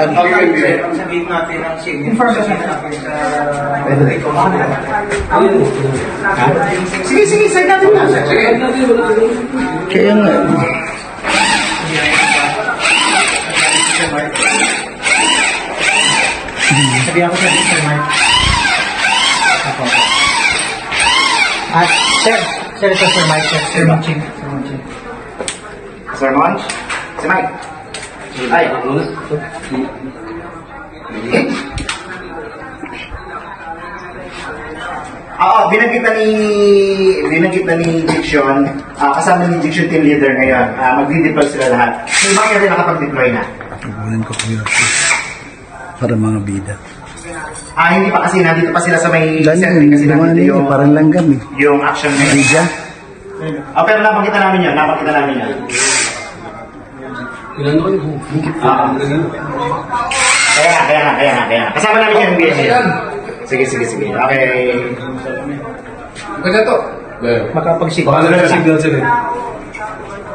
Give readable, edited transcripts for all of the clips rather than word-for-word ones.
Yan. Sabihin natin ang information natin sa... Sige, side natin na. Kaya nga. Sabi ako sa Mr. Mark. Ako. Sir, ito Sir Mike, Sir Munching. Sir Monch? Si Mike? Ay. Oo, binanggit na ni Diction, kasama ni Diction team leader ngayon. Magdi-deploy sila lahat. Yung mga rin nakapag-deploy na. Tubuhin ko kuya. Para mga bida. Hindi pa kasi nandito pa sila sa may Ganyan, center kasi dumaan nandito yun, parang langgam eh. yung action ngayon. Bida. Pero napakita namin yan. Kaya. Kasama namin yung NBA. Sige. Okay. Ganda to. Makapagsipa.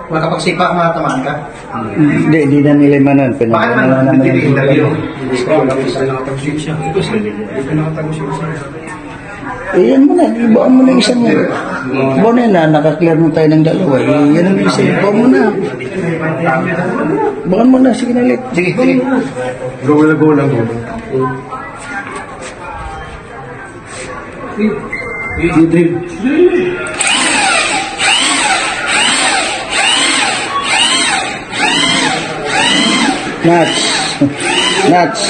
Makapagsipa, matamaan ka. Hindi na nila manon. Bakit man Pinag-alaman naman nag-interview? yan mo na, ibaan mo na isang mo na yan, nakaklear mo tayo ng dalawa. Yan ang isa, ibaan mo na. Ibaan mo na, sige na ulit. Sige. Go lang. Nuts.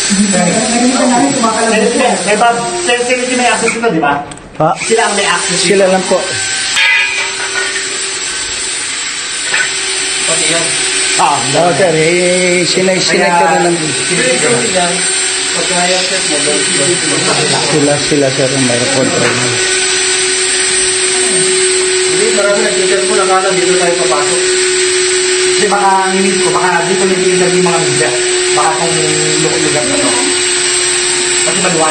Sila may access ito, di ba? Ha? Sila ang may access Sila lang po. Oo, sir. Sinay ka na lang. Sila, sir, ang mayroon control. Hindi, marami nag-twitter ko, nakala dito tayo papasok. Kasi baka dito nag-interview mga media. Baka kung lugar na to. Kasi maluwan.